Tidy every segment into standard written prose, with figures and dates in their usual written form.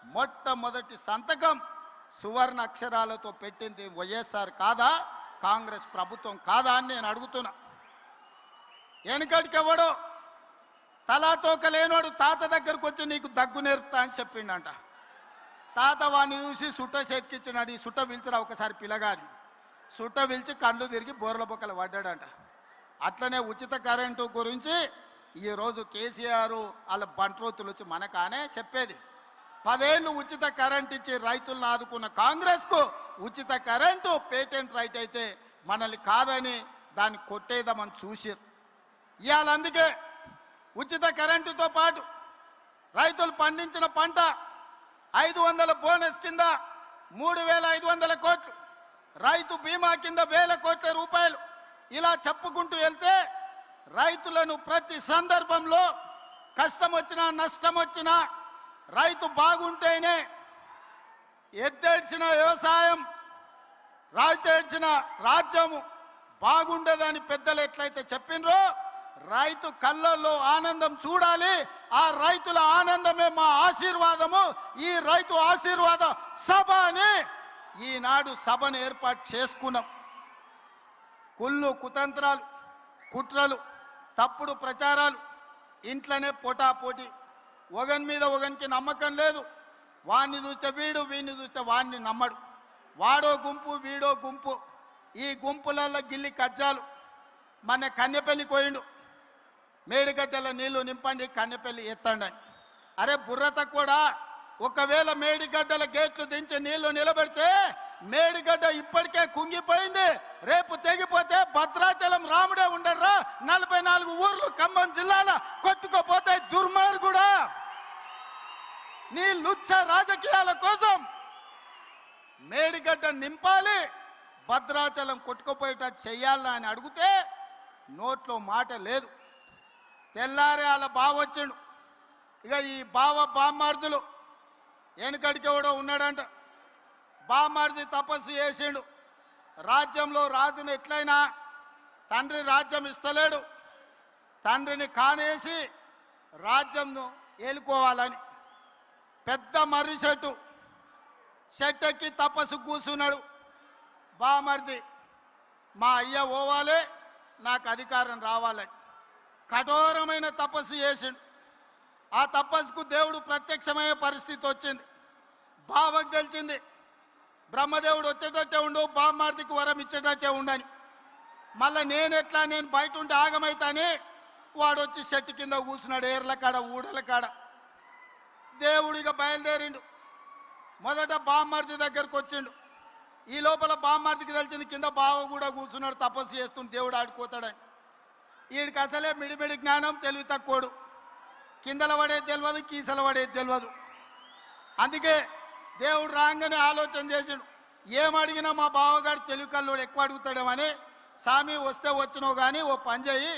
మొట్టమొదటి సంతకం సువర్ణ అక్షరాలతో పెట్టింది వైఎస్ఆర్ కాదా, కాంగ్రెస్ ప్రభుత్వం కాదా అని నేను అడుగుతున్నా. వెనకటికెవడో తలాతోక లేనోడు తాత దగ్గరకు వచ్చి నీకు దగ్గు నేర్పుతా అని చెప్పిండంట. తాత వాడిని చూసి సుట్ట చేతికిచ్చినాడు. ఈ సుట్ట పిలిచిరా ఒకసారి పిల్లగాని. సుట్ట పిలిచి కళ్ళు తిరిగి బోర్ల బొక్కలు పడ్డాడంట. అట్లనే ఉచిత కరెంటు గురించి ఈరోజు కేసీఆర్ వాళ్ళ బంట్రోతులు వచ్చి మనకానే చెప్పేది. 10 ఏళ్ళు ఉచిత కరెంట్ ఇచ్చి రైతులను ఆదుకున్న కాంగ్రెస్కు ఉచిత కరెంటు పేటెంట్ రైట్ అయితే మనల్ని కాదని దాన్ని కొట్టేద్దామని చూసారు. ఇవాళ అందుకే ఉచిత కరెంటుతో పాటు రైతులు పండించిన పంట 500 బోనస్ కింద 3,500 కోట్లు, రైతు బీమా కింద 1,000 కోట్ల రూపాయలు, ఇలా చెప్పుకుంటూ వెళ్తే రైతులను ప్రతి సందర్భంలో కష్టం వచ్చినా నష్టం వచ్చినా రైతు బాగుంటేనే ఎత్తేడ్చిన వ్యవసాయం, రాయితేడ్చిన రాజ్యము బాగుండదని పెద్దలు ఎట్లయితే చెప్పినరో రైతు కళ్ళల్లో ఆనందం చూడాలి. ఆ రైతుల ఆనందమే మా ఆశీర్వాదము. ఈ రైతు ఆశీర్వాద సభ అని ఈనాడు సభను ఏర్పాటు చేసుకున్నాం. కుళ్ళు కుతంత్రాలు, కుట్రలు, తప్పుడు ప్రచారాలు, ఇంట్లోనే పోటాపోటీ, ఒకని మీద ఒకనికి నమ్మకం లేదు. వాడిని చూస్తే వీడు, వీడిని చూస్తే వాడిని నమ్మడు. వాడో గుంపు వీడో గుంపు. ఈ గుంపులలో గిల్లి కజ్జాలు. మన కన్నెపల్లి కోయిండు, మేడిగడ్డల నీళ్లు నింపండి కన్నెపల్లి ఎత్తండి అని. అరే బుర్రత కూడా, ఒకవేళ మేడిగడ్డల గేట్లు దించి నీళ్లు నిలబెడితే మేడిగడ్డ ఇప్పటికే కుంగిపోయింది. రేపు తెగిపోతే భద్రాచలం రాముడే ఉండర్రా. 44 ఊర్లు ఖమ్మం జిల్లాలో కొట్టుకుపోతాయి. దుర్మార్గుడా, నీ లుచ్చ రాజకీయాల కోసం మేడిగడ్డ నింపాలి, భద్రాచలం కొట్టుకుపోయేటట్టు చెయ్యాలా అని అడిగితే నోట్లో మాట లేదు. తెల్లారే వాళ్ళ బావ వచ్చిండు. ఇక ఈ బామ్మార్దులు వెనకడికి ఎవడో ఉన్నాడంట. బామ్మార్ది తపస్సు చేసిండు. రాజ్యంలో రాజును ఎట్లయినా తండ్రి రాజ్యం ఇస్తలేడు, తండ్రిని కానేసి రాజ్యంను ఏలుకోవాలని పెద్ద మర్రి చెట్టు ఎక్కి తపస్సు కూర్చున్నాడు. బామర్ది మా అయ్య పోవాలి, నాకు అధికారం రావాలని కఠోరమైన తపస్సు చేసిండు. ఆ తపస్సుకు దేవుడు ప్రత్యక్షమయ్యే పరిస్థితి వచ్చింది. బావకు తెలిసింది బ్రహ్మదేవుడు వచ్చేటట్టే ఉండు, బామ్మార్దికి వరం ఇచ్చేటట్టే ఉండని. మళ్ళీ నేను బయట ఉంటే ఆగమైతాని వాడు వచ్చి చెట్టు కింద కూర్చున్నాడు, ఏర్ల కాడ ఊడల కాడ. దేవుడిగా బయలుదేరిండు. మొదట బామ్మార్ది దగ్గరకు వచ్చిండు. ఈ లోపల బామ్మార్దికి తెలిసింది కింద బావ కూడా కూర్చున్నాడు, తపస్సు చేస్తుంటే దేవుడు ఆడుకోతాడని. వీడికి అసలే మిడిమిడి జ్ఞానం, తెలివి తక్కువడు. కిందల పడేది తెలియదు, కీసల పడేది తెలియదు. అందుకే దేవుడు రాగానే ఆలోచన చేసిండు, ఏమడిగినా మా బావగాడు తెలివి కల్లోడు ఎక్కువ అడుగుతాడేమని. స్వామి వస్తే వచ్చినావు కానీ ఓ పని చేయి,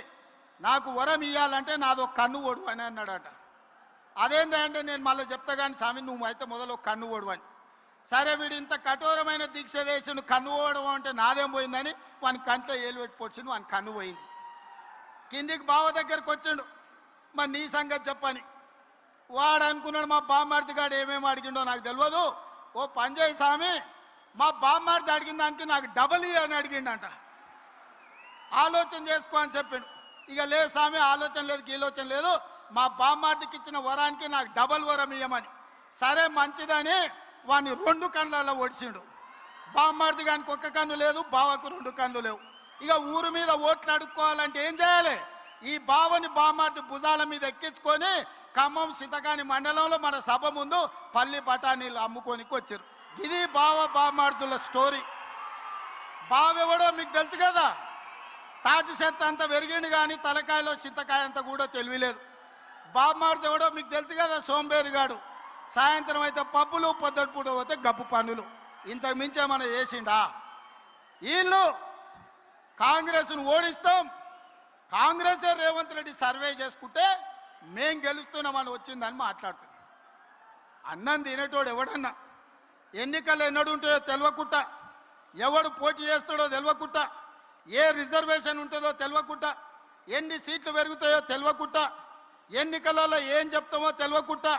నాకు వరం ఇవ్వాలంటే నాదో కన్ను ఓడు అని అన్నాడట. అదేంటంటే నేను మళ్ళీ చెప్తా కానీ స్వామి నువ్వు అయితే మొదలు కన్ను ఓడు అని. సరే వీడు ఇంత కఠోరమైన దీక్ష చేసిండు, కన్ను ఓడడం అంటే నాదేం పోయిందని వాని కంట్లో ఏలు పెట్టి పొడిచిండు, వాని కన్ను పోయింది. కిందికి బావ దగ్గరకు వచ్చిండు, మరి నీ సంగతి చెప్పని. వాడు అనుకున్నాడు మా బామ్మార్ది గాడు ఏమేమి అడిగిండో నాకు తెలియదు, ఓ పని చేయి స్వామి, మా బామ్మార్ది అడిగిన దానికి నాకు డబల్ అని అడిగిండంట. ఆలోచన చేసుకో అని చెప్పిండు. ఇక లేదు స్వామి ఆలోచన లేదు గీలోచన లేదు, మా బామ్మార్దికి ఇచ్చిన వరానికి నాకు డబల్ వరం ఇయ్యమని. సరే మంచిదని వాడిని 2 కళ్ళల్లో ఒడిచిండు. బామ్మార్ది గానికి 1 కన్ను లేదు, బావకు 2 కన్ను లేవు. ఇక ఊరు మీద ఓట్లు అడుక్కోవాలంటే ఏం చేయాలి? ఈ బావని బామ్మార్ది భుజాల మీద ఎక్కించుకొని ఖమ్మం సితకాని మండలంలో మన సభ ముందు పల్లి బఠానీలు అమ్ముకోనికి వచ్చారు. ఇది బామ్మార్దుల స్టోరీ. బావెవడో మీకు తెలుసు కదా, తాటి చెత్త అంత పెరిగిండు కానీ తలకాయలో చింతకాయ అంత కూడా తెలియలేదు. బామ్మార్ది ఎవడో మీకు తెలుసు కదా, సోంబేరిగాడు. సాయంత్రం అయితే పబ్బులు, పొద్దుపూట పోతే గప్పు పనులు. ఇంతకు మించే మనం చేసిండా? వీళ్ళు కాంగ్రెస్ను ఓడిస్తాం, కాంగ్రెసే రేవంత్ రెడ్డి సర్వే చేసుకుంటే మేం గెలుస్తున్నామని వచ్చిందని మాట్లాడుతున్నాం. అన్నం తినేటోడు ఎవడన్నా ఎన్నికలు ఎన్నడుంటాయో తెలియకుండా, ఎవడు పోటీ చేస్తాడో తెలియకుండా, ఏ రిజర్వేషన్ ఉంటుందో తెలియకుండా, ఎన్ని సీట్లు పెరుగుతాయో తెలియకుండా, ఎన్నికలలో ఏం చెప్తామో తెలియకుండా